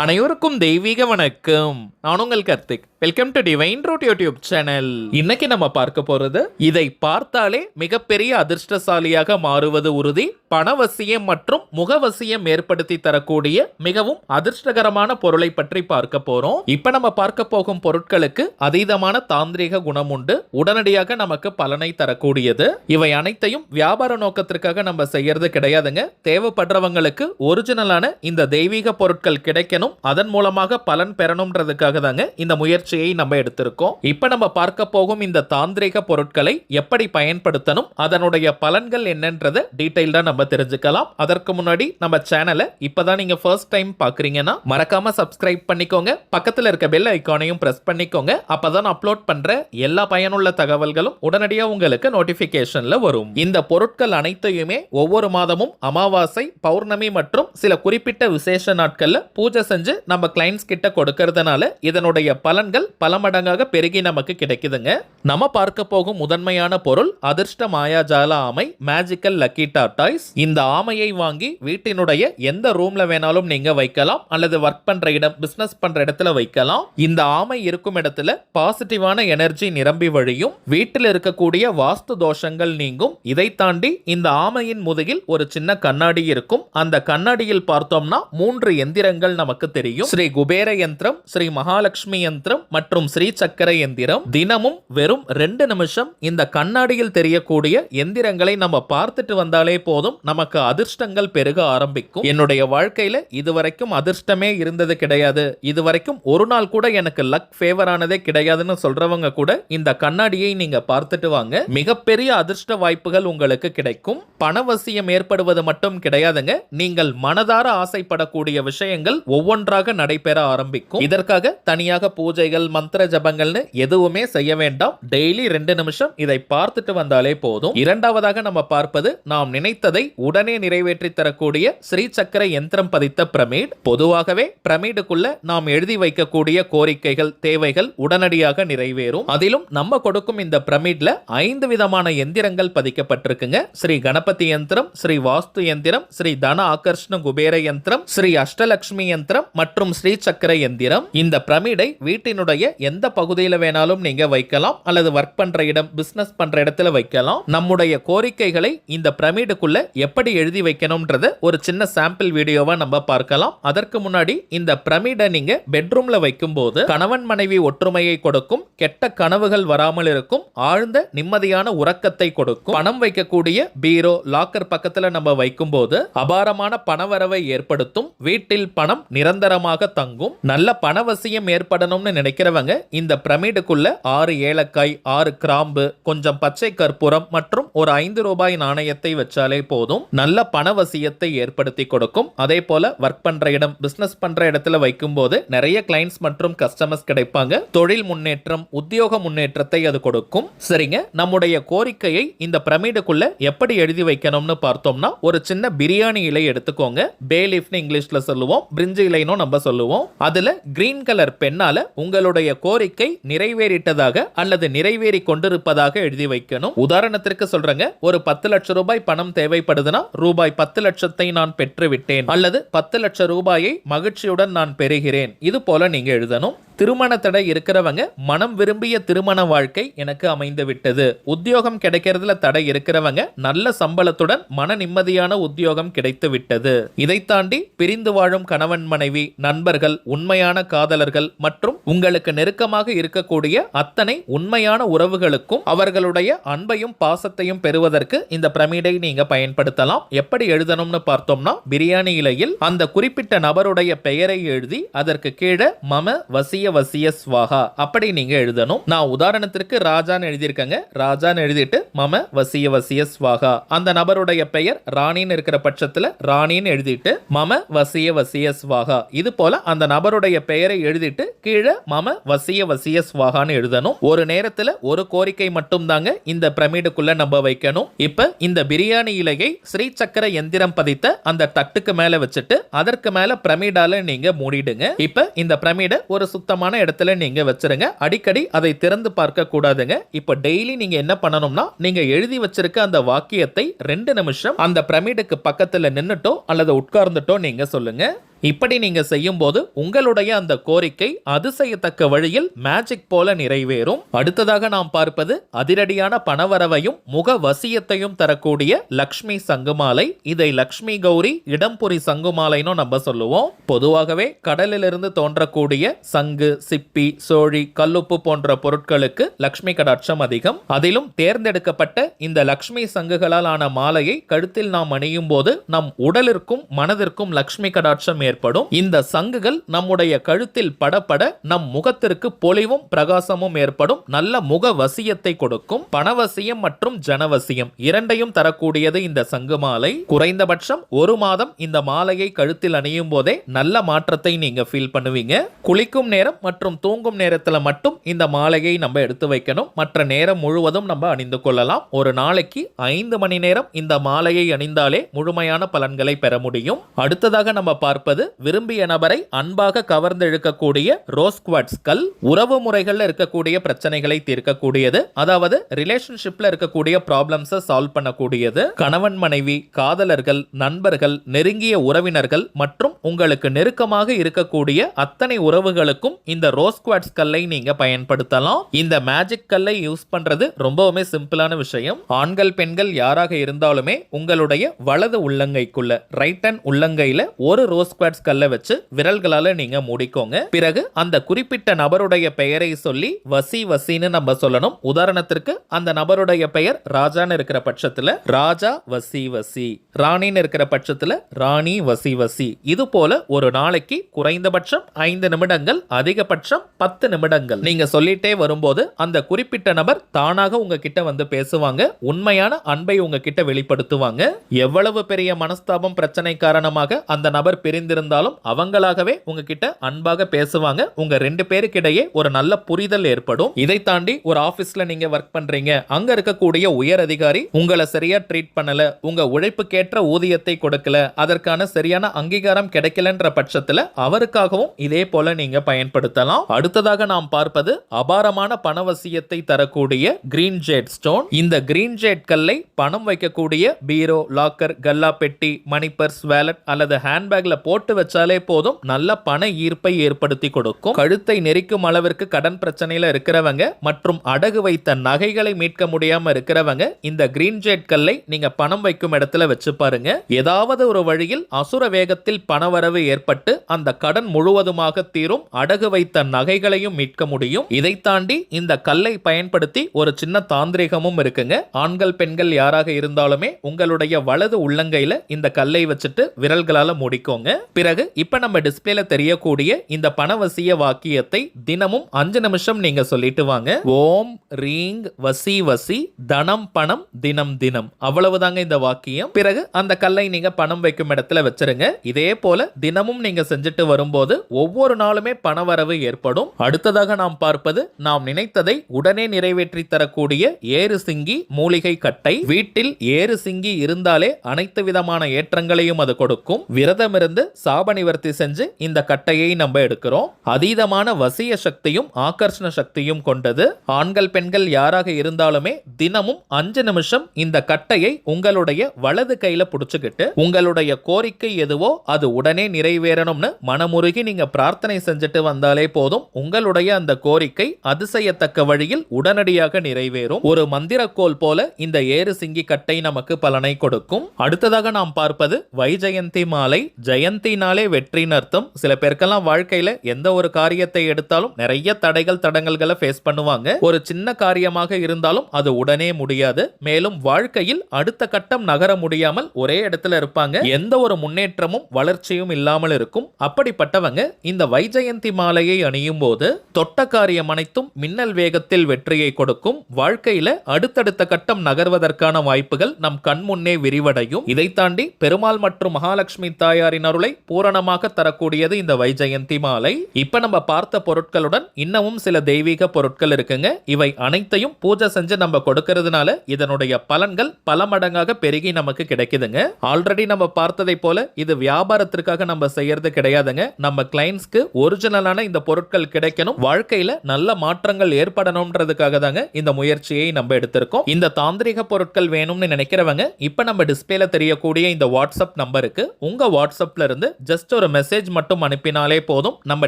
அனைவருக்கும் தெய்வீக வணக்கம். நான் உங்கள் Karthik. Welcome to Divine Root YouTube channel. இன்னைக்கு நம்ம பார்க்க போறது, இதை பார்த்தாலே மிகப்பெரிய அதிர்ஷ்டசாலியாக மாறுவது உறுதி, பணவசியம் மற்றும் முகவசியம் ஏற்படுத்தி தரக்கூடிய மிகவும் அதிர்ஷ்டகரமான பொருளை பற்றி பார்க்க போறோம். இப்ப நம்ம பார்க்க போகும் பொருட்களுக்கு அதீதமான தாந்திரிக குணம் உண்டு. உடனடியாக நமக்கு பலனை தரக்கூடியது. இவை அனைத்தையும் வியாபார நோக்கத்திற்காக நம்ம செய்யறது கிடையாதுங்க. தேவைப்படுறவங்களுக்கு ஒரிஜினலான இந்த தெய்வீக பொருட்கள் கிடைக்கணும், அதன் மூலமாக பலன் பெறணும்ன்றதுக்காக தாங்க இந்த முயற்சியை நம்ம எடுத்திருக்கோம். இப்ப நம்ம பார்க்க போகும் இந்த தாந்திரிக பொருட்களை எப்படி பயன்படுத்தணும், அதனுடைய பலன்கள் என்னன்றதை டீடைல்டா நம்ம தெரிஞ்சுக்கலாம். அதற்கு முன்னாடி நம்ம சேனலை இப்பதான் நீங்க ஃபர்ஸ்ட் டைம் பாக்குறீங்கன்னா மறக்காம சப்ஸ்கிரைப் பண்ணிக்கோங்க. பக்கத்துல இருக்க பெல் ஐகானையும் பிரஸ் பண்ணிக்கோங்க. அப்பதான் அப்லோட் பண்ற எல்லா பயனுள்ள தகவல்களும் உடனடியா உங்களுக்கு நோட்டிபிகேஷன்ல வரும். இந்த பொருட்கள் அனைத்தையுமே ஒவ்வொரு மாதமும் அமாவாசை, பௌர்ணமி மற்றும் சில குறிப்பிட்ட விசேஷ நாட்கள்ல பூஜை செஞ்சு நம்ம கிளைண்ட்ஸ் கிட்ட கொடுக்கறதுனால இதனுடைய பலன்கள் பல மடங்காக பெருகி நமக்கு கிடைக்குதுங்க. நம்ம பார்க்க போகும் முதன்மையான பொருள் அதிர்ஷ்ட மாயாஜால ஆமை, மேஜிக்கல் லக்கி டார்டாய்ஸ். இந்த ஆமையை வாங்கி வீட்டினுடைய எந்த ரூம்ல வேணாலும் நீங்க வைக்கலாம், அல்லது ஒர்க் பண்ற இடம், பிசினஸ் பண்ற இடத்துல வைக்கலாம். இந்த ஆமை இருக்கும் இடத்துல பாசிட்டிவான எனர்ஜி நிரம்பி வழியும், வீட்டில் இருக்கக்கூடிய வாஸ்து தோஷங்கள் நீங்கும். இதை தாண்டி இந்த ஆமையின் முதுகில் ஒரு சின்ன கண்ணாடி இருக்கும். அந்த கண்ணாடியில் பார்த்தோம்னா 3 எந்திரங்கள் நமக்கு தெரியும். ஸ்ரீ குபேர யந்திரம், ஸ்ரீ மகாலட்சுமி யந்திரம் மற்றும் ஸ்ரீ சக்கர எந்திரம். தினமும் வெறும் 2 நிமிஷம் இந்த கண்ணாடியில் தெரியக்கூடிய எந்திரங்களை நம்ம பார்த்துட்டு வந்தாலே போதும், நமக்கு அதிர்ஷ்டங்கள் பெருக ஆரம்பிக்கும். என்னுடைய வாழ்க்கையில இதுவரைக்கும் அதிர்ஷ்டமே இருந்தது கிடையாது, இதுவரைக்கும் ஒரு நாள் கூட எனக்கு லக் ஃபேவர் ஆனதே கிடையாதுன்னு சொல்றவங்க கூட இந்த கண்ணாடியை நீங்க பார்த்துட்டு வாங்க, மிகப்பெரிய அதிர்ஷ்ட வாய்ப்புகள் உங்களுக்கு கிடைக்கும். பணவசியம் ஏற்படுவது மட்டும் கிடையாதுங்க, நீங்கள் மனதார ஆசைப்படக்கூடிய விஷயங்கள் ஒவ்வொன்றாக நடைபெற ஆரம்பிக்கும். இதற்காக தனியாக பூஜைகள், மந்திர ஜபங்கள்னு எதுவுமே செய்ய வேண்டாம். டெய்லி 2 நிமிஷம் இதை பார்த்துட்டு வந்தாலே போதும். இரண்டாவதாக நம்ம பார்ப்பது, நாம் நினைத்ததை உடனே நிறைவேற்றி தரக்கூடிய ஸ்ரீ சக்கர யந்திரம் பதித்த பிரமிட். பொதுவாகவே பிரமிடுக்குள்ள நாம் எழுதி வைக்கக்கூடிய கோரிக்கைகள், தேவைகள் உடனடியாக நிறைவேறும். அதிலும் நம்ம கொடுக்கும் இந்த பிரமிட்ல 5 விதமான எந்திரங்கள் பதிக்கப்பட்டிருக்குங்க. ஸ்ரீ கணபதி யந்திரம், ஸ்ரீ வாஸ்து யந்திரம், ஸ்ரீ தன ஆகர்ஷ்ண குபேர யந்திரம், ஸ்ரீ அஷ்டலட்சுமி யந்திரம் மற்றும் ஸ்ரீ சக்கர யந்திரம். இந்த பிரமிடை வீட்டினுடைய எந்த பகுதியில் வேணாலும் நீங்க வைக்கலாம், அல்லது ஒர்க் பண்ற இடம், பிசினஸ் பண்ற இடத்துல வைக்கலாம். நம்முடைய கோரிக்கைகளை இந்த பிரமிடுக்குள்ள எப்படி எழுதி வைக்கணும்ன்றத ஒரு சின்ன சாம்பிள் வீடியோவா நம்ம பார்க்கலாம். அதற்கு முன்னாடி இந்த பிரமிடை நீங்க பெட்ரூம்ல வைக்கும் போது கணவன் மனைவி ஒற்றுமையை கொடுக்கும், கெட்ட கனவுகள் வராமல் இருக்கும், ஆழ்ந்த நிம்மதியான உறக்கத்தை கொடுக்கும். பணம் வைக்கக்கூடிய பீரோ, லாக்கர் பக்கத்துல நம்ம வைக்கும் போது அபாரமான பணவரவை ஏற்படுத்தும். வீட்டில் பணம் நிரந்தரமாக தங்கும். நல்ல பணவசியம் ஏற்படணும்னு நினைக்கிறவங்க இந்த பிரமிடுக்குள்ள 6 ஏலக்காய், 6 கிராம்பு, கொஞ்சம் பச்சை கற்பூரம் மற்றும் ஒரு 5 ரூபாய் நாணயத்தை வச்சாலே போதும், நல்ல பணவசியத்தை ஏற்படுத்தி கொடுக்கும். அதே போல ஒர்க் பண்ற இடம், பிசினஸ் பண்ற இடத்துல வைக்கும் போது நிறைய கிளைண்ட்ஸ் மற்றும் கஸ்டமர்ஸ் கிடைப்பாங்க. தொழில் முன்னேற்றம், உத்தியோக முன்னேற்றத்தை அது கொடுக்கும். சரிங்க, நம்முடைய கோரிக்கையை இந்த பிரமிடுக்குள்ள எப்படி எழுதி வைக்கணும்னு பார்த்தோம்னா, ஒரு சின்ன பிரியாணி இலை எடுத்துக்கோங்க. பே லீஃப்னு இங்கிலீஷ்ல சொல்லுவோம், பிரிஞ்சி இலைன்னு நம்ம சொல்லுவோம். அதுல கிரீன் கலர் பெண்ணால உங்களுடைய கோரிக்கை நிறைவேறிட்டதாக அல்லது நிறைவேறி கொண்டிருப்பதாக எழுதி வைக்கணும். உதாரணத்திற்கு சொல்றேங்க, ஒரு 10 லட்சம் ரூபாய் பணம் தேவைப்படுதுன்னா, ரூபாய் 10 லட்சத்தை நான் பெற்றுவிட்டேன், அல்லது 10 லட்சம் ரூபாயை மகிழ்ச்சியுடன் நான் பெறுகிறேன், இது போல நீங்க எழுதணும். திருமண தடை இருக்கிறவங்க, மனம் விரும்பிய திருமண வாழ்க்கை எனக்கு அமைந்து விட்டது. உத்தியோகம் கிடைக்கிறதுல தடை இருக்கிறவங்க, நல்ல சம்பளத்துடன் மன நிம்மதியான உத்தியோகம் கிடைத்து விட்டது. இதை தாண்டி பிரிந்து வாழும் கணவன் மனைவி, நண்பர்கள், உண்மையான காதலர்கள் மற்றும் உங்களுக்கு நெருக்கமாக இருக்கக்கூடிய அத்தனை உண்மையான உறவுகளுக்கும் அவர்களுடைய அன்பையும் பாசத்தையும் பெறுவதற்கு இந்த பிரமிடை நீங்க பயன்படுத்தலாம். எப்படி எழுதணும்னு பார்த்தோம்னா, பிரியாணி இலையில் அந்த குறிப்பிட்ட நபருடைய பெயரை எழுதி அதற்கு கீழே மம வசிய வசிய ஸ்வாஹா அப்படி நீங்க எழுதணும். நான் உதாரணத்திற்கு ராஜான்னு எழுதியிருக்கேங்க. ராஜான்னு எழுதிட்டு மம வசிய வசிய ஸ்வாஹா, அந்த நபருடைய பெயர் ராணின்னு இருக்கிற பட்சத்துல ராணின்னு எழுதிட்டு மம வசிய வசிய ஸ்வாஹா, இது போல அந்த நபருடைய பெயரை எழுதிட்டு கீழே மம வசிய வசிய ஸ்வாஹான்னு எழுதணும். ஒரு நேரத்துல ஒரு கோரிக்கை மட்டும் தாங்க இந்த பிரமிடுக்குள்ள நம்ம வைக்கணும். இப்ப இந்த பிரியாணி இலையை ஸ்ரீ சக்கர எந்திரம் பதித்த அந்த தட்டுக்கு மேல வச்சுட்டு அதற்கு மேல பிரமிடால நீங்க மூடிடுங்க. இப்ப இந்த பிரமிட ஒரு சுத்தமான இடத்துல நீங்க வச்சிருங்க. அடிக்கடி அதை திறந்து பார்க்க கூடாதுங்க. இப்ப டெய்லி நீங்க என்ன பண்ணணும்னா, நீங்க எழுதி வச்சிருக்க அந்த வாக்கியத்தை 2 நிமிஷம் அந்த பிரமிடுக்கு பக்கத்துல நின்னுட்டோ அல்லது உட்கார்ந்துட்டோ நீங்க சொல்லுங்க. இப்படி நீங்க செய்யும் போது உங்களுடைய அந்த கோரிக்கை அதிசயத்தக்க வழியில் மேஜிக் போல நிறைவேறும். அடுத்ததாக நாம் பார்ப்பது அதிரடியான பணவரவையும் முக வசியத்தையும் தரக்கூடிய லக்ஷ்மி சங்குமாலை. இதை லக்ஷ்மி கௌரி இடம்புரி சங்குமாலைன்னு நம்ம சொல்லுவோம். பொதுவாகவே கடலிலிருந்து தோன்றக்கூடிய சங்கு, சிப்பி, சோழி, கல்லுப்பு போன்ற பொருட்களுக்கு லக்ஷ்மி கடாட்சம் அதிகம். அதிலும் தேர்ந்தெடுக்கப்பட்ட இந்த லக்ஷ்மி சங்குகளால் ஆன மாலையை கழுத்தில் நாம் அணியும் போது நம் உடலிற்கும் மனதிற்கும் லக்ஷ்மி கடாட்சம் ஏற்படும். இந்த சங்குகள் நம்முடைய கழுத்தில் படப்பட நம் முகத்திற்கு பொலிவும் பிரகாசமும் ஏற்படும். நல்ல முக வசியத்தை கொடுக்கும். பணவசியம் மற்றும் ஜனவசியம் இரண்டையும் தரக்கூடியது இந்த சங்கு மாலை. குறைந்தபட்சம் ஒரு மாதம் இந்த மாலையை கழுத்தில் அணியும் போதே நல்ல மாற்றத்தை நீங்க ஃபீல் பண்ணுவீங்க. குளிக்கும் நேரம் மற்றும் தூங்கும் நேரத்துல மட்டும் இந்த மாலையை நம்ம எடுத்து வைக்கணும். மற்ற நேரம் முழுவதும் நம்ம அணிந்து கொள்ளலாம். ஒரு நாளைக்கு 5 மணி நேரம் இந்த மாலையை அணிந்தாலே முழுமையான பலன்களை பெற முடியும். அடுத்ததாக நம்ம பார்ப்பது விரும்பிய நபரை அன்பாக கவர்ந்து இழுக்கக்கூடிய ரோஸ் குவார்ட்ஸ் கல். உறவு முறைகள்ல இருக்கக்கூடிய பிரச்சனைகளை தீர்க்கக்கூடியது. அதாவது ரிலேஷன்ஷிப்ல இருக்கக்கூடிய ப்ராப்ளம்ஸை சால்வ் பண்ணக்கூடியது. கணவன் மனைவி, காதலர்கள், நண்பர்கள், நெருங்கிய உறவினர்கள் மற்றும் உங்களுக்கு நெருக்கமாக இருக்கக்கூடிய அத்தனை உறவுகளுக்கும் இந்த ரோஸ் குவார்ட்ஸ் கல்லை நீங்க பயன்படுத்தலாம். இந்த மேஜிக் கல்லை யூஸ் பண்றது ரொம்பவுமே சிம்பிளான விஷயம். ஆண்கள் பெண்கள் யாராக இருந்தாலுமே உங்களுடைய வலது உள்ளங்கைக்குள்ள ரைட் ஹேண்ட் உள்ளங்கையில ஒரு ரோஸ் குவார்ட்ஸ் கல்லை வச்சு விரல்களால நீங்க மூடிக்கோங்க. பிறகு அந்த குறிப்பிட்ட நபருடைய பெயரை சொல்லி வசி வசின்னு நம்ம சொல்லணும். உதாரணத்திற்கு அந்த நபருடைய பெயர் ராஜான்னு இருக்கிற பட்சத்துல ராஜா வசி வசி, ராணின்னு இருக்கிற பட்சத்துல ராணி வசி வசி. இது போல ஒரு நாளைக்கு குறைந்தபட்சம் 5 நிமிடங்கள், அதிகபட்சம் 10 நிமிடங்கள் நீங்க சொல்லிட்டே வரும்போது அந்த குறிப்பிட்ட நபர் தானாக உங்ககிட்ட வந்து பேசுவாங்க. உண்மையான அன்பை உங்ககிட்ட வெளிப்படுத்துவாங்க. எவ்வளவு பெரிய மனஸ்தாபம் பிரச்சனை காரணமாக அந்த நபர் பிரிந்திருந்தாலும் அவங்களாகவே உங்ககிட்ட அன்பாக பேசுவாங்க. உங்க 2 பேருக்கிடையே ஒரு நல்ல புரிதல் ஏற்படும். இதை தாண்டி ஒரு ஆபீஸ்ல நீங்க ஒர்க் பண்றீங்க, அங்க இருக்கக்கூடிய உயர் அதிகாரி உங்களை சரியா ட்ரீட் பண்ணல, உங்க உழைப்புக்கேற்ற ஊதியத்தை கொடுக்கல, அதற்கான சரியான அங்கீகாரம் கிடைக்கலன்ற பட்சத்துல அவருக்காகவும் இதே போல நீங்க பயன்படுத்தலாம். அடுத்ததாக நாம் பார்ப்பது அபாரமான பணவசியத்தை தரக்கூடிய கிரீன் ஜேட் ஸ்டோன். இந்த கிரீன் ஜேட் கல்லை பணம் வைக்கக்கூடிய பீரோ, லாக்கர், கல்லா பெட்டி, மணி பர்ஸ், வேலட் அல்லது ஹேண்ட்பேக்ல போட்டு வச்சாலே போதும் நல்ல பண ஈர்ப்பை ஏற்படுத்தி கொடுக்கும். கழுத்தை நெரிக்கும் அளவிற்கு கடன் பிரச்சனையில இருக்கிறவங்க மற்றும் அடகு வைத்த நகைகளை மீட்க முடியாம இருக்கிறவங்க இந்த கிரீன் ஜேட் கல்லை நீங்க பணம் வைக்கும் இடத்துல வச்சு பாருங்க. ஏதாவது ஒரு வழியில் அசுர வேகத்தில் பணவரவு ஏற்பட்டு அந்த கடன் முழுவதுமாக தீரும். அடகு வைத்த நகைகளையும் மீட்க முடியும். இதை தாண்டி இந்த கல்லை பயன்படுத்தி ஒரு சின்ன தாந்திரிகமும் இருக்குங்க. ஆண்கள் பெண்கள் யாராக இருந்தாலுமே உங்களுடைய வலது உள்ளங்கையில இந்த கல்லை வச்சுட்டு விரல்களால முடிக்கோங்க. பிறகு இப்ப நம்ம டிஸ்பிளேல தெரியக்கூடிய இந்த பணவசிய வாக்கியத்தை தினமும் 5 நிமிஷம் நீங்க சொல்லிட்டு வாங்க. ஓம் ரீங் வசி வசி தனம் பணம் தினம் தினம். அவ்வளவுதாங்க இந்த வாக்கியம். பிறகு அந்த கல்லை நீங்க பணம் வைக்கும் இடத்துல வச்சிருங்க. இதே போல தினமும் நீங்க செஞ்சுட்டு வரும்போது ஒவ்வொரு நாளுமே பணவரவு ஏற்படும். அடுத்ததாக நாம் பார்ப்பது நாம் நினைத்ததை உடனே நிறைவேற்றி தரக்கூடிய ஏறு சிங்கி மூலிகை கட்டை. வீட்டில் ஏறு சிங்கி இருந்தாலே அனைத்து விதமான ஏற்றங்களையும் அது கொடுக்கும். விரதம் இருந்து சாப நிவர்த்தி செஞ்சு இந்த கட்டையை நம்ம எடுக்கிறோம். அதீதமான வசிய சக்தியும் ஆகர்ஷண சக்தியும் கொண்டது. ஆண்கள் பெண்கள் யாராக இருந்தாலுமே தினமும் 5 நிமிஷம் இந்த கட்டையை உங்களுடைய வலது கையில புடிச்சுக்கிட்டு உங்களுடைய கோரிக்கை எதுவோ அது உடனே நிறைவேறணும்னு மனமுருகி நீங்க பிரார்த்தனை செஞ்சுட்டு வந்தாலே போதும். உங்களுடைய அந்த கோரிக்கை அதிசயத்தக்க வழியில் உடனடியாக நிறைவேறும். ஒரு மந்திரக்கோல் போல இந்த ஏறு சிங்கி கட்டை நமக்கு பலனை கொடுக்கும். அடுத்ததாக நாம் பார்ப்பது வைஜெயந்தி மாலை. ஜெயந்தினாலே வெற்றின் அர்த்தம். சில பேருக்கெல்லாம் வாழ்க்கையில எந்த ஒரு காரியத்தை எடுத்தாலும் நிறைய தடைகள் தடங்கல்களை ஃபேஸ் பண்ணுவாங்க. ஒரு சின்ன காரியமாக இருந்தாலும் அது உடனே முடியாது. மேலும் வாழ்க்கையில் அடுத்த கட்டம் நகர முடியாமல் ஒரே இடத்துல இருப்பாங்க. எந்த ஒரு முன்னேற்றமும் வளர்ச்சியும் இல்லாமல் இருக்கும். அப்படிப்பட்டவங்க இந்த வைஜெயந்தி மாலையை அணியும் போது தொட்ட காரியம் அனைத்தும் மின்னல் வேகத்தில் வெற்றியை கொடுக்கும். வாழ்க்கையில அடுத்தடுத்த கட்டம் நகர்வதற்கான வாய்ப்புகள் நம் கண் முன்னே விரிவடையும். இதை தாண்டி பெருமாள் மற்றும் மகாலட்சுமி தாயாரின் அருளை பூரணமாக தரக்கூடியது இந்த வைஜெயந்தி மாலை. இப்ப நம்ம பார்த்த பொருட்களுடன் இன்னமும் சில தெய்வீக பொருட்கள் இருக்குங்க. இவை அனைத்தையும் பூஜை செஞ்சு நம்ம கொடுக்கிறதுனால இதனுடைய பலன்கள் பல மடங்காக பெருகி நமக்கு கிடைக்குதுங்க. ஆல்ரெடி நம்ம பார்த்ததை போல இது வியாபாரத்திற்காக நம்ம செய்யறது கிடையாதுங்க. நம்ம கிளைண்ட்ஸ்க்கு ஒரிஜினலான இந்த பொருட்கள் கிடைக்கணும், வாழ்க்கையில நல்ல மாற்றங்கள் ஏற்படணும்ன்றதுக்காக தாங்க இந்த முயற்சியை நம்ம எடுத்திருக்கோம். இந்த தாந்திரிக பொருட்கள் வேணும்னு நினைக்கிறவங்க இப்ப நம்ம டிஸ்பிளேல தெரியக்கூடிய இந்த வாட்ஸ்அப் நம்பருக்கு உங்க வாட்ஸ்அப்ல இருந்து ஜஸ்ட் ஒரு மெசேஜ் மட்டும் அனுப்பினாலே போதும். நம்ம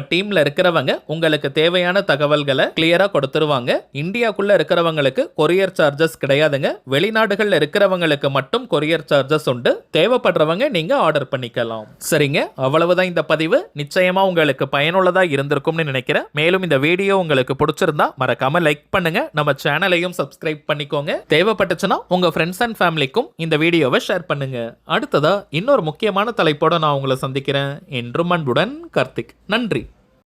டீம்ல இருக்கிறவங்க உங்களுக்கு தேவையான தகவல்களை கிளியரா கொடுத்துருவாங்க. இந்தியாக்குள்ள இருக்கிறவங்களுக்கு கொரியர் சார்ஜஸ் கிடையாதுங்க. வெளிநாடுகள்ல இருக்கிறவங்களுக்கு மட்டும் கொரியர் சார்ஜஸ் உண்டு. தேவைப்படுறவங்க நீங்க ஆர்டர் பண்ணிக்கலாம். சரிங்க, அவ்வளவுதான் இந்த பதிவு. நிச்சயமா உங்களுக்கு பயனுள்ளதா இருந்திருக்கும்னு நினைக்கிறேன். மேலும் இந்த வீடியோ உங்களுக்கு பிடிச்சிருந்தா மறக்காம லைக் பண்ணுங்க. நம்ம சேனலையும் சப்ஸ்கிரைப் பண்ணிக்கோங்க. தேவைப்பட்டுச்சுன்னா உங்க ஃப்ரெண்ட்ஸ் அண்ட் ஃபேமிலிக்கும் இந்த வீடியோவை ஷேர் பண்ணுங்க. அடுத்ததா இன்னொரு முக்கியமான தலைப்போட நான் உங்களை சந்திக்கிறேன். என்றும் அன்புடன் கார்த்திக். நன்றி.